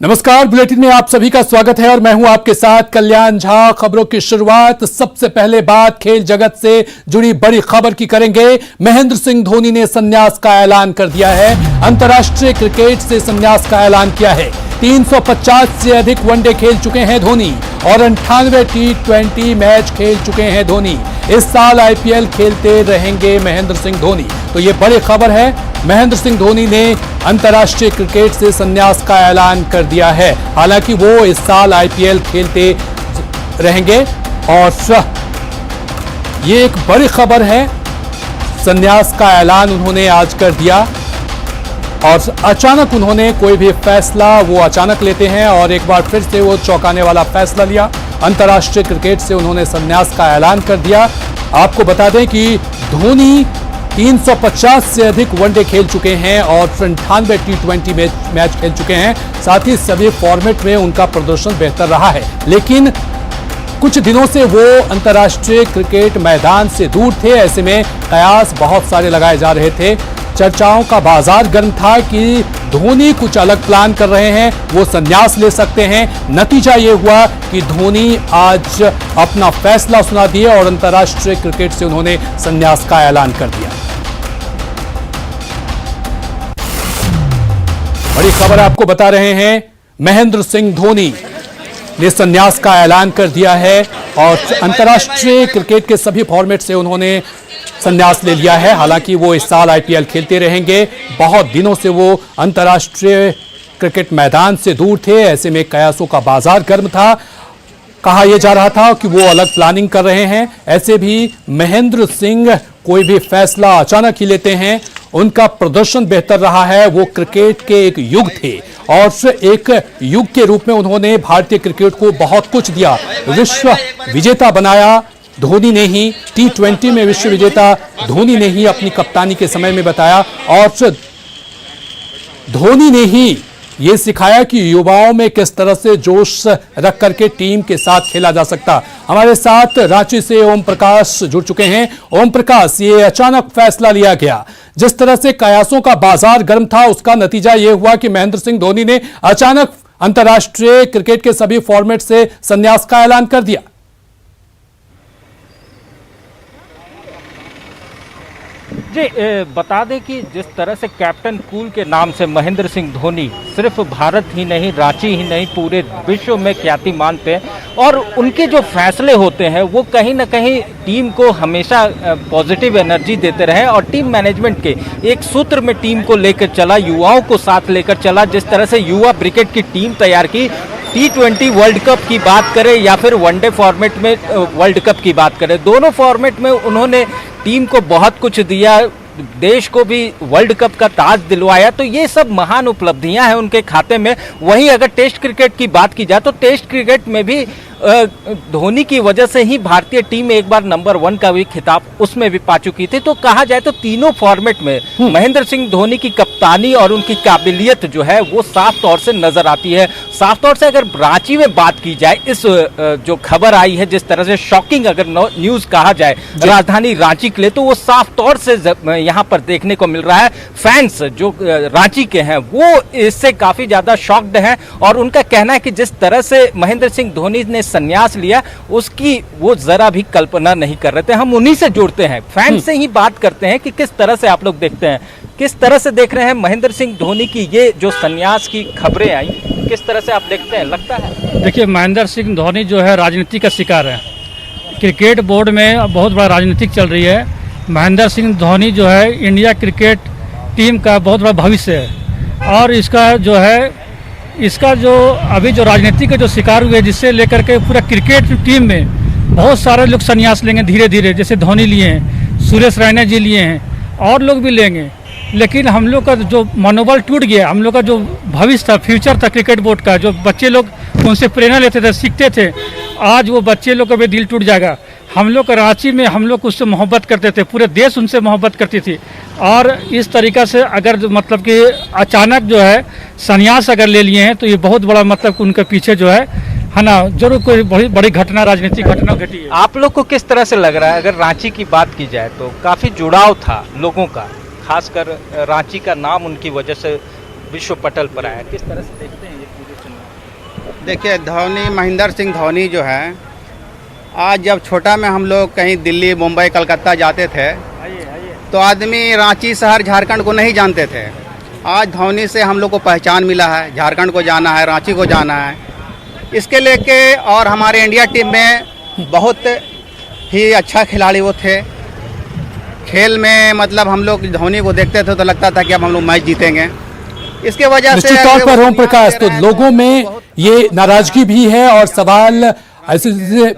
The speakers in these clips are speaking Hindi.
नमस्कार, बुलेटिन में आप सभी का स्वागत है और मैं हूं आपके साथ कल्याण झा। खबरों की शुरुआत सबसे पहले बात खेल जगत से जुड़ी बड़ी खबर की करेंगे। महेंद्र सिंह धोनी ने संन्यास का ऐलान कर दिया है। अंतर्राष्ट्रीय क्रिकेट से संन्यास का ऐलान किया है। 350 से अधिक वनडे खेल चुके हैं धोनी और 98 T20 मैच खेल चुके हैं धोनी। इस साल आईपीएल खेलते रहेंगे महेंद्र सिंह धोनी। तो ये बड़ी खबर है, महेंद्र सिंह धोनी ने अंतर्राष्ट्रीय क्रिकेट से संन्यास का ऐलान कर दिया है। हालांकि वो इस साल आईपीएल खेलते रहेंगे और ये एक बड़ी खबर है। संन्यास का ऐलान उन्होंने आज कर दिया और अचानक उन्होंने कोई भी फैसला वो अचानक लेते हैं और एक बार फिर से वो चौंकाने वाला फैसला लिया। अंतर्राष्ट्रीय क्रिकेट से उन्होंने संन्यास का ऐलान कर दिया। आपको बता दें कि धोनी 350 से अधिक वनडे खेल चुके हैं और 98 T20 मैच खेल चुके हैं। साथ ही सभी फॉर्मेट में उनका प्रदर्शन बेहतर रहा है, लेकिन कुछ दिनों से वो अंतर्राष्ट्रीय क्रिकेट मैदान से दूर थे। ऐसे में कयास बहुत सारे लगाए जा रहे थे। चर्चाओं का बाजार गर्म था कि धोनी कुछ अलग प्लान कर रहे हैं, वो संन्यास ले सकते हैं। नतीजा ये हुआ कि धोनी आज अपना फैसला सुना दिए और अंतर्राष्ट्रीय क्रिकेट से उन्होंने संन्यास का ऐलान कर दिया। बड़ी खबर आपको बता रहे हैं, महेंद्र सिंह धोनी ने संन्यास का ऐलान कर दिया है और अंतर्राष्ट्रीय क्रिकेट के सभी फॉर्मेट से उन्होंने संन्यास ले लिया है। हालांकि वो इस साल आईपीएल खेलते रहेंगे। बहुत दिनों से वो अंतर्राष्ट्रीय क्रिकेट मैदान से दूर थे। ऐसे में कयासों का बाजार गर्म था। कहा यह जा रहा था कि वो अलग प्लानिंग कर रहे हैं। ऐसे भी महेंद्र सिंह कोई भी फैसला अचानक ही लेते हैं। उनका प्रदर्शन बेहतर रहा है। वो क्रिकेट के एक युग थे और एक युग के रूप में उन्होंने भारतीय क्रिकेट को बहुत कुछ दिया। विश्व विजेता बनाया धोनी ने ही। T20 में विश्व विजेता धोनी ने ही अपनी कप्तानी के समय में बताया और धोनी ने ही ये सिखाया कि युवाओं में किस तरह से जोश रख करके टीम के साथ खेला जा सकता। हमारे साथ रांची से ओम प्रकाश जुड़ चुके हैं। ओम प्रकाश, ये अचानक फैसला लिया गया, जिस तरह से कयासों का बाजार गर्म था, उसका नतीजा ये हुआ कि महेंद्र सिंह धोनी ने अचानक अंतर्राष्ट्रीय क्रिकेट के सभी फॉर्मेट से संन्यास का ऐलान कर दिया। जी, बता दें कि जिस तरह से कैप्टन कूल के नाम से महेंद्र सिंह धोनी सिर्फ भारत ही नहीं, रांची ही नहीं, पूरे विश्व में ख्याति मानते हैं और उनके जो फैसले होते हैं वो कहीं ना कहीं टीम को हमेशा पॉजिटिव एनर्जी देते रहे और टीम मैनेजमेंट के एक सूत्र में टीम को लेकर चला, युवाओं को साथ लेकर चला। जिस तरह से युवा क्रिकेट की टीम तैयार की, T20 वर्ल्ड कप की बात करें या फिर वनडे फॉर्मेट में वर्ल्ड कप की बात करें, दोनों फॉर्मेट में उन्होंने टीम को बहुत कुछ दिया, देश को भी वर्ल्ड कप का ताज दिलवाया। तो ये सब महान उपलब्धियां हैं उनके खाते में। वहीं अगर टेस्ट क्रिकेट की बात की जाए तो टेस्ट क्रिकेट में भी धोनी की वजह से ही भारतीय टीम एक बार नंबर 1 का भी खिताब उसमें भी पा चुकी थी। तो कहा जाए तो तीनों फॉर्मेट में महेंद्र सिंह धोनी की कप्तानी और उनकी काबिलियत जो है वो साफ तौर से नजर आती है। साफ तौर से अगर रांची में बात की जाए, इस जो खबर आई है, जिस तरह से शॉकिंग अगर न्यूज कहा जाए राजधानी रांची के लिए, तो वो साफ तौर से यहाँ पर देखने को मिल रहा है। फैंस जो रांची के हैं वो इससे काफी ज्यादा शॉक्ड हैं और उनका कहना है कि जिस तरह से महेंद्र सिंह धोनी ने संन्यास लिया उसकी वो जरा भी कल्पना नहीं कर रहे थे। हम उन्हीं से जुड़ते हैं, फैंस से ही बात करते हैं कि किस तरह से आप लोग देखते हैं, किस तरह से देख रहे हैं महेंद्र सिंह धोनी की ये जो संन्यास की खबरें आई, किस तरह से आप देखते हैं? लगता है देखिए, महेंद्र सिंह धोनी जो है राजनीति का शिकार है। क्रिकेट बोर्ड में बहुत बड़ा राजनीतिक चल रही है। महेंद्र सिंह धोनी जो है इंडिया क्रिकेट टीम का बहुत बड़ा भविष्य है और इसका जो अभी जो राजनीति के जो शिकार हुए, जिससे लेकर के पूरा क्रिकेट टीम में बहुत सारे लोग संन्यास लेंगे धीरे धीरे। जैसे धोनी लिए हैं, सुरेश रैना जी लिए हैं और लोग भी लेंगे। लेकिन हम लोग का जो मनोबल टूट गया, हम लोग का जो भविष्य था, फ्यूचर था क्रिकेट बोर्ड का, जो बच्चे लोग उनसे प्रेरणा लेते थे, सीखते थे, आज वो बच्चे लोग का भी दिल टूट जाएगा। हम लोग रांची में हम लोग उससे मोहब्बत करते थे, पूरे देश उनसे मोहब्बत करती थी और इस तरीक़ा से अगर मतलब कि अचानक जो है संन्यास अगर ले लिए हैं तो ये बहुत बड़ा मतलब उनके पीछे जो है ना, जरूर कोई बड़ी घटना, राजनीतिक घटना घटी है। आप लोग को किस तरह से लग रहा है? अगर रांची की बात की जाए तो काफ़ी जुड़ाव था लोगों का, खासकर रांची का नाम उनकी वजह से विश्व पटल पर आया, किस तरह से देखते हैं ये पूरे चुनाव? देखिए, धोनी, महेंद्र सिंह धोनी जो है, आज जब छोटा में हम लोग कहीं दिल्ली, मुंबई, कलकत्ता जाते थे तो आदमी रांची शहर झारखंड को नहीं जानते थे। आज धोनी से हम लोग को पहचान मिला है, झारखंड को जाना है, रांची को जाना है। इसके लेके और हमारे इंडिया टीम में बहुत ही अच्छा खिलाड़ी वो थे। खेल में मतलब हम लोग धोनी को देखते थे तो लगता था कि अब हम लोग मैच जीतेंगे। इसके वजह से निश्चित तौर पर ओम प्रकाश, तो लोगों में ये नाराजगी भी है और सवाल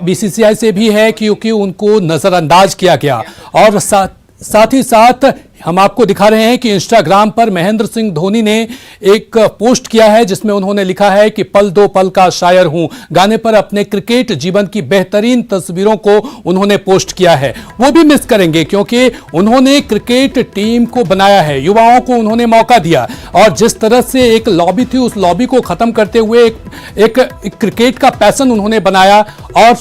बीसीसीआई से भी है क्योंकि उनको नजरअंदाज किया गया। और साथ ही साथ हम आपको दिखा रहे हैं कि इंस्टाग्राम पर महेंद्र सिंह धोनी ने एक पोस्ट किया है जिसमें उन्होंने लिखा है कि पल दो पल का शायर हूं। गाने पर अपने क्रिकेट जीवन की बेहतरीन तस्वीरों को उन्होंने पोस्ट किया है। वो भी मिस करेंगे क्योंकि उन्होंने क्रिकेट टीम को बनाया है, युवाओं को उन्होंने मौका दिया और जिस तरह से एक लॉबी थी उस लॉबी को खत्म करते हुए एक क्रिकेट का पैशन उन्होंने बनाया और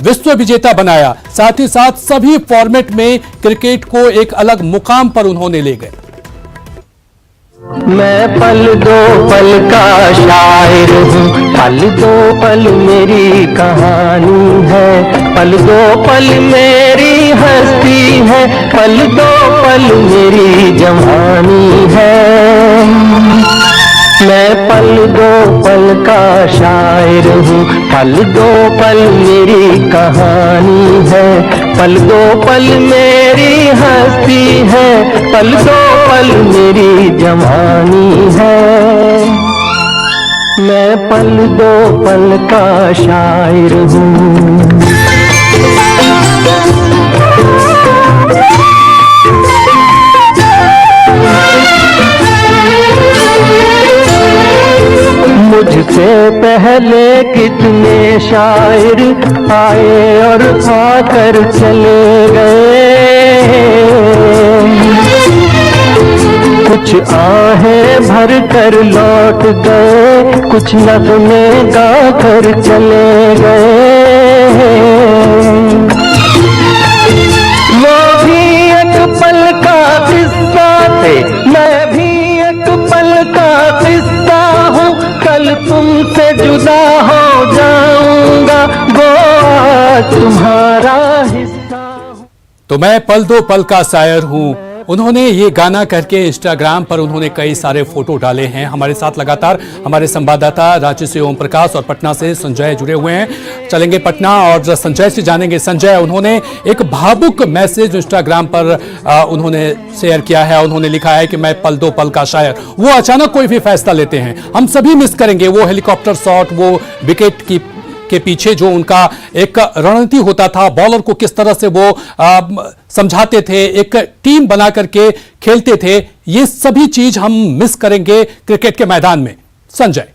विश्व विजेता बनाया। साथ ही साथ सभी फॉर्मेट में क्रिकेट को एक अलग मुकाम पर उन्होंने ले गए। मैं पल दो पल का शायर हूँ, पल दो पल मेरी कहानी है, पल दो पल मेरी हस्ती है, पल दो पल मेरी जवानी है। मैं पल दो पल का शायर हूँ, पल दो पल मेरी कहानी है, पल दो पल मेरी हस्ती है, पल दो पल मेरी जवानी है। मैं पल दो पल का शायर हूँ। मुझसे पहले कितने शायर आए और आकर चले गए, कुछ आहें भर कर लौट गए, कुछ नगमे गा कर चले गए। वो भी एक पल का किस्सा थे, मैं भी एक पल का किस्सा हूँ, कल तुमसे जुदा हो जाऊंगा, वो आज तुम्हारा हिस्सा हूँ। तो मैं पल दो पल का शायर हूं, उन्होंने ये गाना करके इंस्टाग्राम पर उन्होंने कई सारे फोटो डाले हैं। हमारे साथ लगातार हमारे संवाददाता रांची से ओम प्रकाश और पटना से संजय जुड़े हुए हैं। चलेंगे पटना और संजय से जानेंगे। संजय, उन्होंने एक भावुक मैसेज इंस्टाग्राम पर उन्होंने शेयर किया है। उन्होंने लिखा है कि मैं पल दो पल का शायर। वो अचानक कोई भी फैसला लेते हैं, हम सभी मिस करेंगे वो हेलीकॉप्टर शॉट, वो विकेट के पीछे जो उनका एक रणनीति होता था, बॉलर को किस तरह से वो समझाते थे, एक टीम बना करके खेलते थे, ये सभी चीज हम मिस करेंगे क्रिकेट के मैदान में। संजय।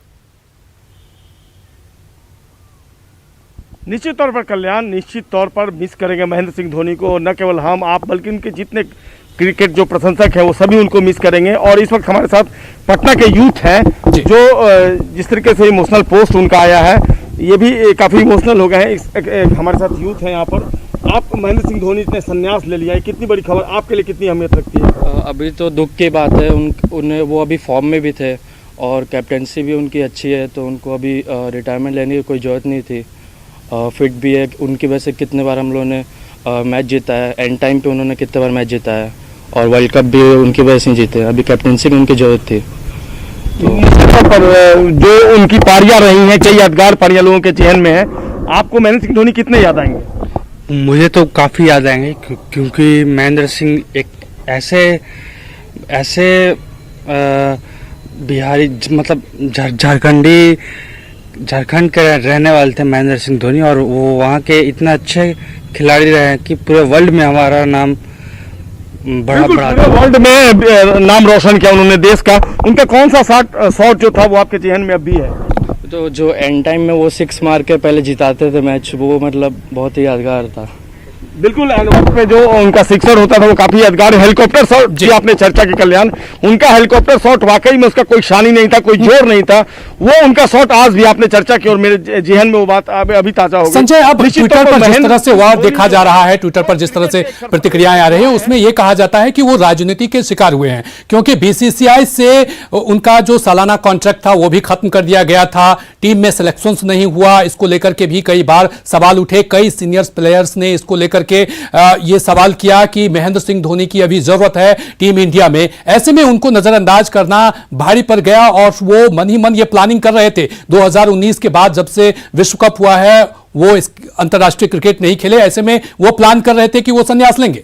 निश्चित तौर पर कल्याण, निश्चित तौर पर मिस करेंगे महेंद्र सिंह धोनी को। न केवल हम आप बल्कि उनके जितने क्रिकेट जो प्रशंसक हैं वो सभी उनको मिस करेंगे। और इस वक्त हमारे साथ पटना के यूथ हैं जो जिस तरीके से इमोशनल पोस्ट उनका आया है, ये भी काफ़ी इमोशनल हो गए हैं। हमारे साथ यूथ हैं यहाँ पर। आप महेंद्र सिंह धोनी ने संन्यास ले लिया है, कितनी बड़ी खबर, आपके लिए कितनी अहमियत रखती है? अभी तो दुख की बात है, उन्हें वो अभी फॉर्म में भी थे और कैप्टनसी भी उनकी अच्छी है, तो उनको अभी रिटायरमेंट लेने की कोई ज़रूरत नहीं थी। फिट भी है, उनकी वजह से कितने बार हम लोगों ने मैच जीता है, एंड टाइम पे उन्होंने कितने बार मैच जीता है और वर्ल्ड कप भी उनकी वजह से जीते। अभी कैप्टनसी की उनकी ज़रूरत थी। तो पर जो उनकी पारियां रही हैं, कई यादगार पारियां लोगों के चेहन में है। आपको महेंद्र सिंह धोनी कितने याद आएंगे? मुझे तो काफ़ी याद आएंगे क्योंकि महेंद्र सिंह एक ऐसे बिहारी मतलब झारखंड के रहने वाले थे महेंद्र सिंह धोनी, और वो वहाँ के इतना अच्छे खिलाड़ी रहे हैं कि पूरे वर्ल्ड में हमारा नाम बड़ा वर्ल्ड में नाम रोशन किया उन्होंने देश का। उनका कौन सा शॉट जो था वो आपके चेहन में अब भी है? तो जो एंड टाइम में वो 6 मार के पहले जिताते थे मैच, वो मतलब बहुत ही यादगार था। बिल्कुल एनवर्ड पे जो उनका सिक्सर होता था वो काफी यादगार, हेलीकॉप्टर शॉट जी आपने चर्चा की कल्याण, उनका हेलीकॉप्टर शॉट वाकई में उसका कोई शानी नहीं था, कोई जोर नहीं था, वो उनका शॉट आज भी आपने चर्चा की और मेरे जेहन में वो बात अभी ताजा हो गई। संजय, अब ट्विटर पर जिस तरह से वार देखा जा रहा है, ट्विटर पर जिस तरह से प्रतिक्रियाएं आ रही है, उसमें यह कहा जाता है कि वो राजनीति के शिकार हुए हैं, क्योंकि बीसीसीआई से उनका जो सालाना कॉन्ट्रैक्ट था वो भी खत्म कर दिया गया था, टीम में सिलेक्शंस नहीं हुआ, इसको लेकर के भी कई बार सवाल उठे, कई सीनियर प्लेयर्स ने इसको लेकर के ये सवाल किया कि महेंद्र सिंह धोनी की अभी जरूरत है टीम इंडिया में। ऐसे में उनको नजरअंदाज करना भारी पड़ गया और वो मन ही मन ये प्लानिंग कर रहे थे 2019 के बाद, जब से विश्व कप हुआ है वो इस अंतरराष्ट्रीय क्रिकेट नहीं खेले, ऐसे में वो प्लान कर रहे थे कि वो संन्यास लेंगे।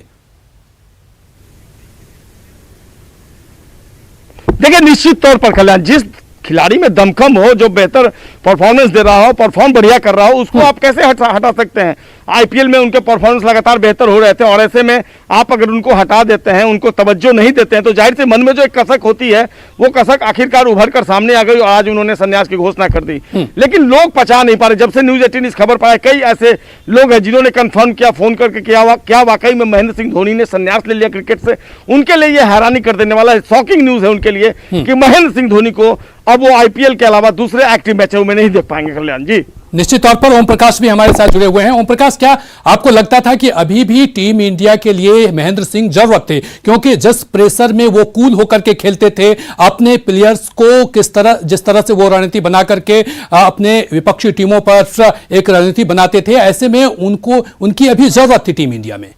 देखिए, निश्चित तौर पर कल्याण, जिस खिलाड़ी में दमखम हो, जो बेहतर परफॉर्मेंस दे रहा हो, परफॉर्म बढ़िया कर रहा हो, उसको आप कैसे हटा सकते हैं। आईपीएल में उनके परफॉर्मेंस लगातार बेहतर हो रहे थे और ऐसे में आप अगर उनको हटा देते हैं, उनको तवज्जो नहीं देते हैं, तो जाहिर से मन में जो एक कसक होती है वो कसक आखिरकार उभर कर सामने आ गई और आज उन्होंने संन्यास की घोषणा कर दी। लेकिन लोग पचा नहीं पा रहे। जब से न्यूज 18 इस खबर पाया, कई ऐसे लोग हैं जिन्होंने कंफर्म किया फोन करके क्या वाकई में महेंद्र सिंह धोनी ने संन्यास ले लिया क्रिकेट से। उनके लिए यह हैरानी कर देने वाला शॉकिंग न्यूज है उनके लिए कि महेंद्र सिंह धोनी को अब वो आईपीएल के अलावा दूसरे एक्टिव मैचों में नहीं देख पाएंगे। कल्याण जी, निश्चित तौर पर ओम प्रकाश भी हमारे साथ जुड़े हुए हैं। ओम प्रकाश, क्या आपको लगता था कि अभी भी टीम इंडिया के लिए महेंद्र सिंह जरूरत थे, क्योंकि जिस प्रेशर में वो कूल होकर के खेलते थे, अपने प्लेयर्स को जिस तरह से वो रणनीति बना करके अपने विपक्षी टीमों पर एक रणनीति बनाते थे, ऐसे में उनकी अभी जरूरत थी टीम इंडिया में।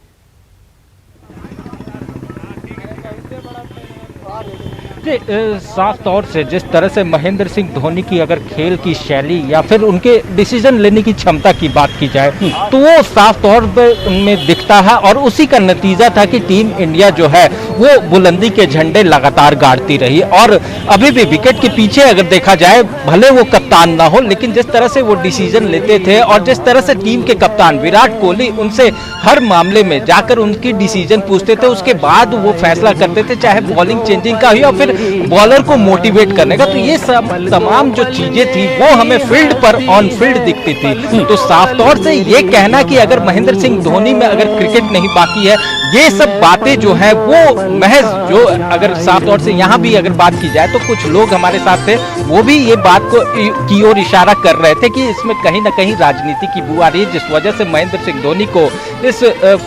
जी, साफ तौर से जिस तरह से महेंद्र सिंह धोनी की अगर खेल की शैली या फिर उनके डिसीजन लेने की क्षमता की बात की जाए तो वो साफ तौर पर उनमें दिखता है और उसी का नतीजा था कि टीम इंडिया जो है वो बुलंदी के झंडे लगातार गाड़ती रही। और अभी भी विकेट के पीछे अगर देखा जाए, भले वो कप्तान ना हो, लेकिन जिस तरह से वो डिसीजन लेते थे और जिस तरह से टीम के कप्तान विराट कोहली उनसे हर मामले में जाकर उनकी डिसीजन पूछते थे, उसके बाद वो फैसला करते थे, चाहे बॉलिंग चेंजिंग का हो या फिर बॉलर को मोटिवेट करने का। तो ये सब तमाम जो चीजें थी वो हमें फील्ड पर ऑन फील्ड दिखती थी। तो साफ तौर से ये कहना कि अगर महेंद्र सिंह धोनी में अगर क्रिकेट नहीं बाकी है, ये सब बातें जो है वो महज जो अगर साफ तौर से यहाँ भी अगर बात की जाए तो कुछ लोग हमारे साथ थे, वो भी ये बात की ओर इशारा कर रहे थे कि इसमें कहीं ना कहीं राजनीति की बू आ रही है, जिस वजह से महेंद्र सिंह धोनी को इस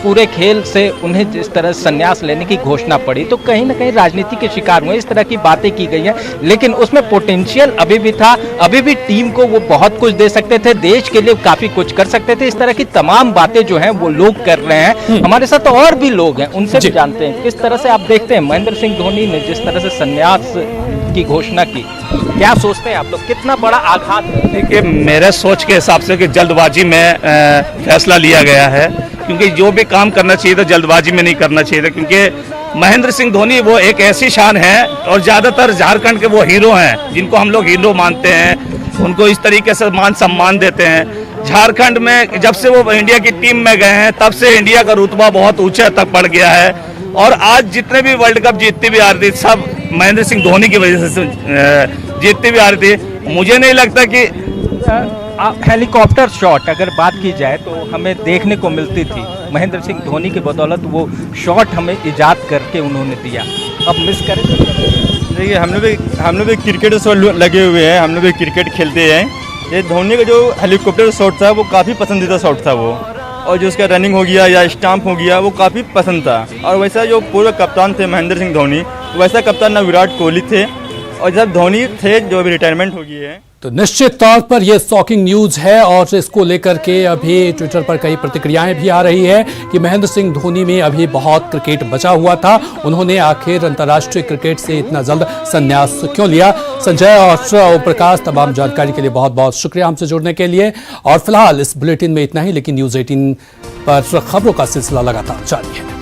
पूरे खेल से उन्हें जिस तरह संन्यास लेने की घोषणा पड़ी तो कहीं ना कहीं राजनीति के शिकार हुए, इस तरह की बातें की गई हैं। लेकिन उसमें पोटेंशियल अभी भी था, अभी भी टीम को वो बहुत कुछ दे सकते थे, देश के लिए काफी कुछ कर सकते थे। इस तरह की तमाम बातें जो हैं वो लोग कर रहे हैं। हमारे साथ और भी लोग हैं, उनसे भी जानते हैं किस तरह से आप देखते हैं महेंद्र सिंह धोनी ने जिस तरह से संन्यास की घोषणा की, क्या सोचते हैं आप लोग, कितना बड़ा आघात है? देखिए, मेरे सोच के हिसाब से कि जल्दबाजी में फैसला लिया गया है, क्योंकि जो भी काम करना चाहिए तो जल्दबाजी में नहीं करना चाहिए था, क्योंकि महेंद्र सिंह धोनी वो एक ऐसी शान है और ज़्यादातर झारखंड के वो हीरो हैं जिनको हम लोग हीरो मानते हैं, उनको इस तरीके से मान सम्मान देते हैं। झारखंड में जब से वो इंडिया की टीम में गए हैं तब से इंडिया का रुतबा बहुत ऊंचे तक बढ़ गया है और आज जितने भी वर्ल्ड कप जीतती भी आ रही थी सब महेंद्र सिंह धोनी की वजह से जीतती भी आ रही थी। मुझे नहीं लगता कि हेलीकॉप्टर शॉट अगर बात की जाए तो हमें देखने को मिलती थी, महेंद्र सिंह धोनी की बदौलत वो शॉट हमें इजाद करके उन्होंने दिया, अब मिस करें। देखिए, हम लोग भी क्रिकेट से लगे हुए हैं, हम लोग भी क्रिकेट खेलते हैं। ये धोनी का जो हेलीकॉप्टर शॉट था वो काफ़ी पसंदीदा शॉट था वो, और जो उसका रनिंग हो गया या स्टंप हो गया वो काफ़ी पसंद था। और वैसा जो पूर्व कप्तान थे महेंद्र सिंह धोनी, वैसा कप्तान ना विराट कोहली थे, और जब धोनी थे जो अभी रिटायरमेंट हो गई है। तो निश्चित तौर पर यह शॉकिंग न्यूज है और इसको लेकर के अभी ट्विटर पर कई प्रतिक्रियाएं भी आ रही है कि महेंद्र सिंह धोनी में अभी बहुत क्रिकेट बचा हुआ था, उन्होंने आखिर अंतर्राष्ट्रीय क्रिकेट से इतना जल्द संन्यास क्यों लिया। संजय और ओम प्रकाश, तमाम जानकारी के लिए बहुत बहुत शुक्रिया हमसे जुड़ने के लिए। और फिलहाल इस बुलेटिन में इतना ही, लेकिन न्यूज 18 पर खबरों का सिलसिला लगातार जारी है।